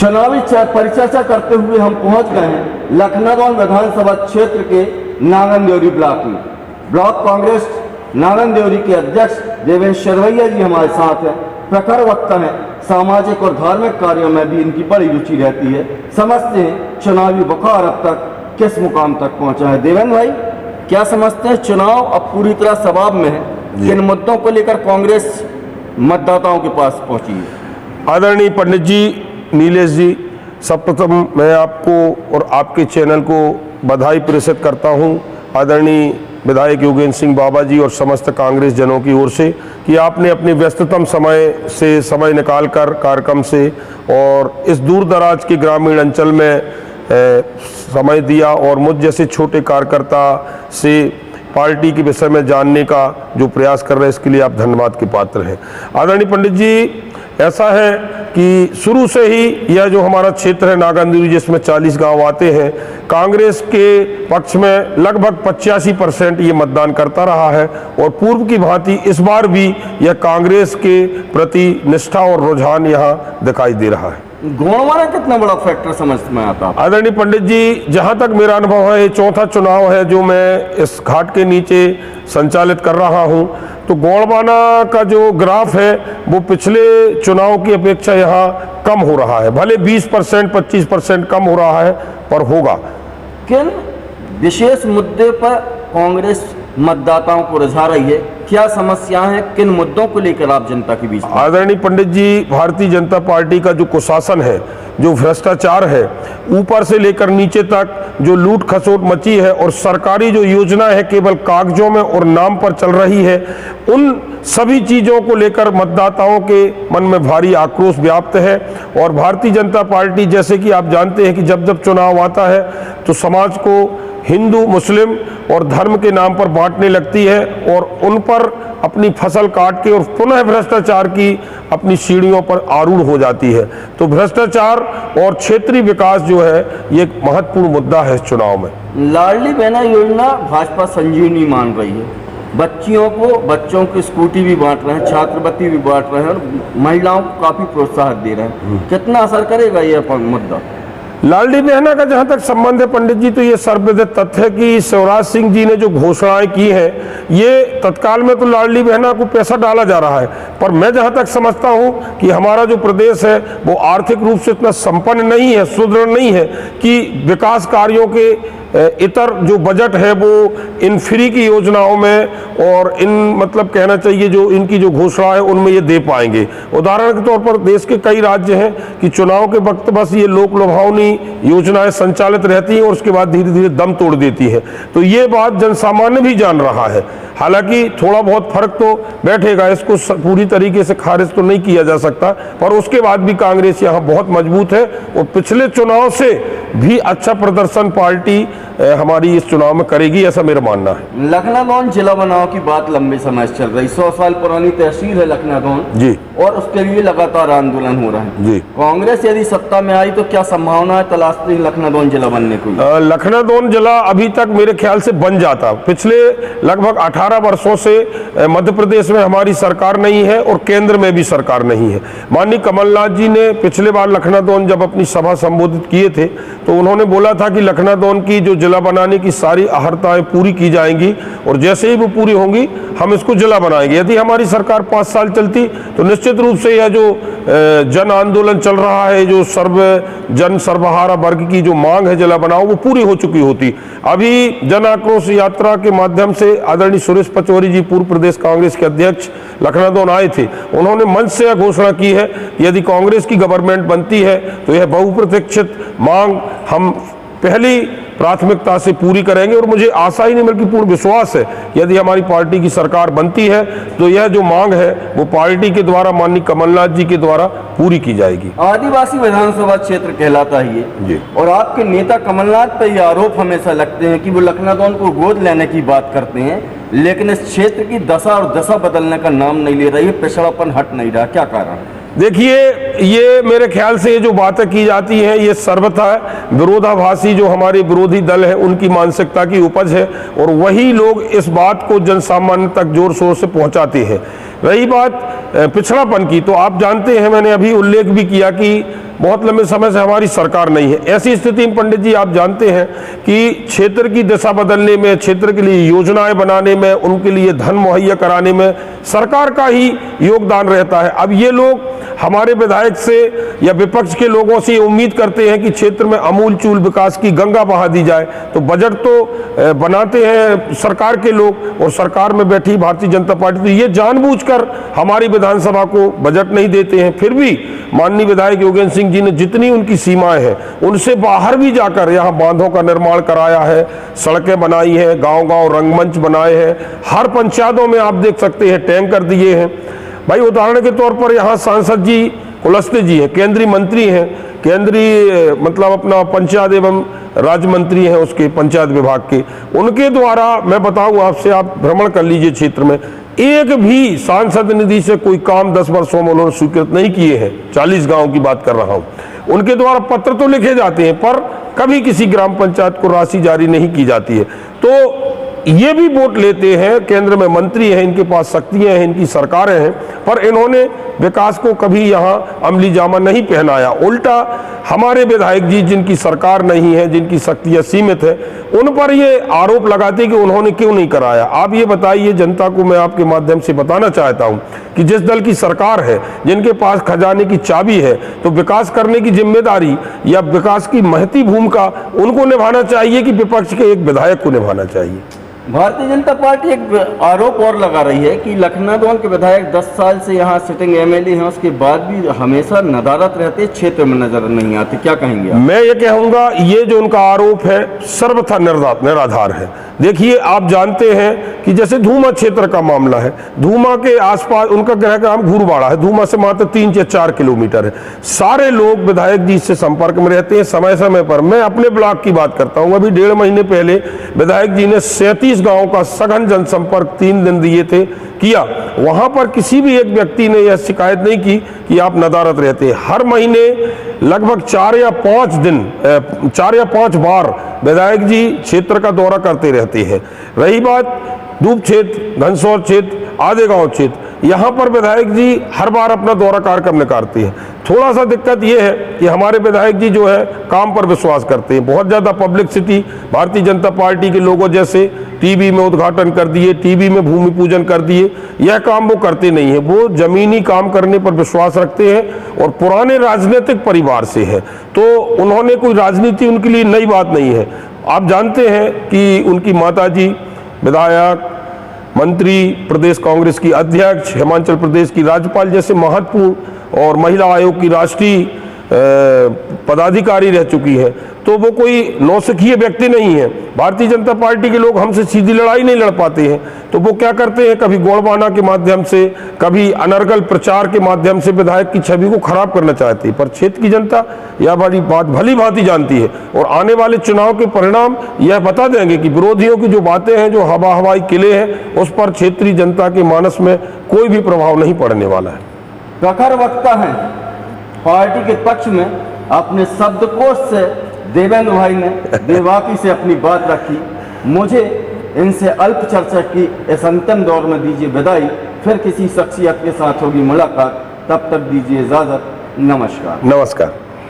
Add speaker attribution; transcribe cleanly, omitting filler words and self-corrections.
Speaker 1: चुनावी परिचर्चा करते हुए हम पहुंच गए हैं लखनऊ विधानसभा क्षेत्र के नागन देवरी ब्लॉक में। ब्लॉक कांग्रेस नागन देवरी के अध्यक्ष देवेंद्र शरवैया जी हमारे साथ हैं। प्रखर वक्ता है, सामाजिक और धार्मिक कार्यों में भी इनकी बड़ी रुचि रहती है। समझते हैं चुनावी बुखार अब तक किस मुकाम तक पहुंचा है। देवेंद्र भाई, क्या समझते हैं चुनाव अब पूरी तरह सवाब में है? किन मुद्दों को लेकर कांग्रेस मतदाताओं के पास पहुंची है?
Speaker 2: आदरणीय पंडित जी, नीलेश जी, सर्वप्रथम मैं आपको और आपके चैनल को बधाई प्रेषित करता हूं, आदरणीय विधायक योगेंद्र सिंह बाबा जी और समस्त कांग्रेस जनों की ओर से, कि आपने अपने व्यस्ततम समय से समय निकालकर कार्यक्रम से और इस दूर दराज के ग्रामीण अंचल में समय दिया और मुझ जैसे छोटे कार्यकर्ता से पार्टी के विषय में जानने का जो प्रयास कर रहे हैं, इसके लिए आप धन्यवाद के पात्र हैं। आदरणीय पंडित जी, ऐसा है कि शुरू से ही यह जो हमारा क्षेत्र है नागन देवरी, जिसमें 40 गांव आते हैं, कांग्रेस के पक्ष में लगभग 85% ये मतदान करता रहा है और पूर्व की भांति इस बार भी यह कांग्रेस के प्रति निष्ठा और रुझान यहाँ दिखाई दे रहा है।
Speaker 1: गोणवाना कितना बड़ा फैक्टर समझ में आता है?
Speaker 2: आदरणीय पंडित जी, जहाँ तक मेरा अनुभव है, ये चौथा चुनाव है जो मैं इस घाट के नीचे संचालित कर रहा हूँ। तो गोणवाना का जो ग्राफ है वो पिछले चुनाव की अपेक्षा यहाँ कम हो रहा है। भले 20% 25% कम हो रहा है, पर होगा।
Speaker 1: किन विशेष मुद्दे पर कांग्रेस मतदाताओं को रिझा रही है? क्या समस्याएं हैं? किन मुद्दों को लेकर आप जनता के बीच?
Speaker 2: आदरणीय पंडित जी, भारतीय जनता पार्टी का जो कुशासन है, जो भ्रष्टाचार है, ऊपर से लेकर नीचे तक जो लूट खसोट मची है और सरकारी जो योजना है केवल कागजों में और नाम पर चल रही है, उन सभी चीजों को लेकर मतदाताओं के मन में भारी आक्रोश व्याप्त है। और भारतीय जनता पार्टी, जैसे कि आप जानते हैं कि जब जब चुनाव आता है तो समाज को हिंदू मुस्लिम और धर्म के नाम पर बांटने लगती है और उन पर अपनी फसल काट के और पुनः भ्रष्टाचार की अपनी सीढ़ियों पर आरूढ़ हो जाती है। तो भ्रष्टाचार और क्षेत्रीय विकास जो है, ये एक महत्वपूर्ण मुद्दा है इस चुनाव में।
Speaker 1: लाडली बहना योजना भाजपा संजीवनी मान रही है। बच्चों की स्कूटी भी बांट रहे हैं, छात्रवृत्ति भी बांट रहे हैं और महिलाओं को काफी प्रोत्साहन दे रहे हैं। कितना असर करेगा ये मुद्दा?
Speaker 2: लाडली बहना का जहां तक संबंध है पंडित जी, तो ये सर्वविदित तथ्य है कि शिवराज सिंह जी ने जो घोषणाएं की हैं, ये तत्काल में तो लाडली बहना को पैसा डाला जा रहा है, पर मैं जहां तक समझता हूं कि हमारा जो प्रदेश है वो आर्थिक रूप से इतना संपन्न नहीं है, सुदृढ़ नहीं है कि विकास कार्यों के इतर जो बजट है वो इन फ्री की योजनाओं में और इन मतलब कहना चाहिए जो इनकी जो घोषणा है उनमें ये दे पाएंगे। उदाहरण के तौर पर देश के कई राज्य हैं कि चुनाव के वक्त बस ये लोक लुभावनी योजनाएं संचालित रहती हैं और उसके बाद धीरे धीरे दम तोड़ देती है। तो ये बात जनसामान्य भी जान रहा है। हालांकि थोड़ा बहुत फर्क तो बैठेगा, इसको पूरी तरीके से खारिज तो नहीं किया जा सकता, पर उसके बाद भी कांग्रेस यहाँ बहुत मजबूत है और पिछले चुनाव से भी अच्छा प्रदर्शन पार्टी हमारी इस चुनाव में करेगी, ऐसा मेरा मानना है।
Speaker 1: लखनऊ जिला बनाव की बात लंबे समय से चल रही, 100 साल पुरानी तहसील है लखनऊ
Speaker 2: जी,
Speaker 1: और उसके लिए लगातार आंदोलन हो रहा है
Speaker 2: जी।
Speaker 1: कांग्रेस यदि सत्ता में आई तो क्या संभावना है तलाशती लखनऊ जिला बनने को?
Speaker 2: लखनऊ जिला अभी तक मेरे ख्याल से बन जाता। पिछले लगभग 18 वर्षों से मध्य प्रदेश में हमारी सरकार नहीं है और केंद्र में भी सरकार नहीं है। माननीय कमलनाथ जी ने पिछले बार लखनऊ जब अपनी सभा संबोधित किए थे तो उन्होंने बोला था कि लखनऊ की जो जिला बनाने की सारी अहर्ताएं पूरी की जाएंगी और जैसे ही वो पूरी होंगी हम इसको जिला बनाएंगे। यदि हमारी सरकार 5 साल चलती तो निश्चित रूप से यह जो जन आंदोलन चल रहा है, जो जन सर्वहारा वर्ग की जो मांग है जिला बनाओ, वो पूरी हो चुकी होती। अभी जन आक्रोश यात्रा के माध्यम से आदरणीय सुरेश पचौरी जी, पूर्व प्रदेश कांग्रेस के अध्यक्ष, लखनऊ आए थे। उन्होंने मंच से यह घोषणा की है कि यदि कांग्रेस की गवर्नमेंट बनती है तो यह बहुप्रतीक्षित मांग हम पहली प्राथमिकता से पूरी करेंगे और मुझे आशा ही नहीं बल्कि पूर्ण विश्वास है यदि हमारी पार्टी की सरकार बनती है तो यह जो मांग है वो पार्टी के द्वारा माननीय कमलनाथ जी के द्वारा पूरी की जाएगी।
Speaker 1: आदिवासी विधानसभा क्षेत्र कहलाता है ये जी। और आपके नेता कमलनाथ पर ये आरोप हमेशा लगते हैं कि वो लखनऊ को गोद लेने की बात करते हैं, लेकिन इस क्षेत्र की दशा और दशा बदलने का नाम नहीं ले रही है, पिछड़ापन हट नहीं रहा, क्या कारण?
Speaker 2: देखिए, ये मेरे ख्याल से ये जो बातें की जाती हैं ये सर्वथा विरोधाभासी जो हमारे विरोधी दल है उनकी मानसिकता की उपज है और वही लोग इस बात को जनसामान्य तक जोर शोर से पहुंचाते हैं। रही बात पिछड़ापन की, तो आप जानते हैं, मैंने अभी उल्लेख भी किया कि बहुत लंबे समय से हमारी सरकार नहीं है। ऐसी स्थिति में पंडित जी आप जानते हैं कि क्षेत्र की दिशा बदलने में, क्षेत्र के लिए योजनाएं बनाने में, उनके लिए धन मुहैया कराने में सरकार का ही योगदान रहता है। अब ये लोग हमारे विधायक से या विपक्ष के लोगों से उम्मीद करते हैं कि क्षेत्र में अमूलचूल विकास की गंगा बहा दी जाए, तो बजट तो बनाते हैं सरकार के लोग और सरकार में बैठी भारतीय जनता पार्टी, तो ये जानबूझकर हमारी विधानसभा को बजट नहीं देते हैं। फिर भी माननीय विधायक योगेंद्र सिंह जी ने जितनी उनकी सीमाएं हैं उनसे बाहर भी जाकर यहाँ बांधों का निर्माण कराया है, सड़कें बनाई है, गांव-गांव रंगमंच बनाए हैं, हर पंचायतों में आप देख सकते हैं टैंकर दिए हैं। भाई उदाहरण के तौर पर यहाँ सांसद जी कुलस्ते जी हैं, केंद्रीय मंत्री हैं, केंद्रीय मतलब अपना पंचायत एवं राज्य मंत्री हैं उसके पंचायत विभाग के, उनके द्वारा मैं बताऊं आपसे, आप भ्रमण कर लीजिए क्षेत्र में, एक भी सांसद निधि से कोई काम 10 वर्षों में उन्होंने स्वीकृत नहीं किए हैं। 40 गांव की बात कर रहा हूं। उनके द्वारा पत्र तो लिखे जाते हैं पर कभी किसी ग्राम पंचायत को राशि जारी नहीं की जाती है। तो ये भी वोट लेते हैं, केंद्र में मंत्री हैं, इनके पास शक्तियां हैं, इनकी सरकारें हैं, पर इन्होंने विकास को कभी यहाँ अमली जामा नहीं पहनाया। उल्टा हमारे विधायक जी जिनकी सरकार नहीं है, जिनकी शक्तियां सीमित है, उन पर ये आरोप लगाते कि उन्होंने क्यों नहीं कराया। आप ये बताइए, जनता को मैं आपके माध्यम से बताना चाहता हूँ कि जिस दल की सरकार है, जिनके पास खजाने की चाबी है, तो विकास करने की जिम्मेदारी या विकास की महती भूमिका उनको निभाना चाहिए कि विपक्ष के एक विधायक को निभाना चाहिए।
Speaker 1: भारतीय जनता पार्टी एक आरोप और लगा रही है कि लखनादौन के विधायक 10 साल से यहाँ सिटिंग एमएलए हैं, उसके बाद भी हमेशा नदारत रहते, क्षेत्र में नजर नहीं आते। क्या कहेंगे आप?
Speaker 2: मैं ये कहूँगा ये जो उनका आरोप है सर्वथा निराधार है। देखिए आप जानते हैं कि जैसे धूमा क्षेत्र का मामला है, धूमा के आसपास उनका गृह ग्राम घुरबाड़ा है, धूमा से मात्र 3 या 4 किलोमीटर है। सारे लोग विधायक जी से संपर्क में रहते हैं समय समय पर। मैं अपने ब्लॉक की बात करता हूँ, अभी 1.5 महीने पहले विधायक जी ने 37 गांव का सघन जनसंपर्क 3 दिन दिए थे किया। वहां पर किसी भी एक व्यक्ति ने यह शिकायत नहीं की कि आप नदारत रहते हैं। हर महीने लगभग 4 या 5 बार विधायक जी क्षेत्र का दौरा करते रहते हैं। रही बात धूप क्षेत्र, घनसौर क्षेत्र, आधे गांव क्षेत्र, यहाँ पर विधायक जी हर बार अपना दौरा कार्यक्रम निकालते हैं। थोड़ा सा दिक्कत ये है कि हमारे विधायक जी जो है काम पर विश्वास करते हैं। बहुत ज़्यादा पब्लिसिटी भारतीय जनता पार्टी के लोगों जैसे टीवी में उद्घाटन कर दिए, टीवी में भूमि पूजन कर दिए, यह काम वो करते नहीं है। वो जमीनी काम करने पर विश्वास रखते हैं और पुराने राजनीतिक परिवार से है, तो उन्होंने कोई राजनीति उनके लिए नई बात नहीं है। आप जानते हैं कि उनकी माताजी विधायक, मंत्री, प्रदेश कांग्रेस की अध्यक्ष, हिमाचल प्रदेश की राज्यपाल जैसे महत्वपूर्ण और महिला आयोग की राष्ट्रीय पदाधिकारी रह चुकी है, तो वो कोई नौसिखिए व्यक्ति नहीं है। भारतीय जनता पार्टी के लोग हमसे सीधी लड़ाई नहीं लड़ पाते हैं, तो वो क्या करते हैं, कभी गोड़बाना के माध्यम से, कभी अनर्गल प्रचार के माध्यम से विधायक की छवि को खराब करना चाहती है। पर क्षेत्र की जनता यह बड़ी बात भली भांति जानती है और आने वाले चुनाव के परिणाम यह बता देंगे कि विरोधियों की जो बातें हैं, जो हवाई किले हैं, उस पर क्षेत्रीय जनता के मानस में कोई भी प्रभाव नहीं पड़ने वाला है।
Speaker 1: प्रखर वक्ता है पार्टी के पक्ष में, अपने शब्दकोश से देवेंद्र भाई ने बेबाकी से अपनी बात रखी। मुझे इनसे अल्प चर्चा की इस अंतिम दौर में दीजिए विदाई, फिर किसी शख्सियत के साथ होगी मुलाकात। तब तक दीजिए इजाजत। नमस्कार।
Speaker 2: नमस्कार।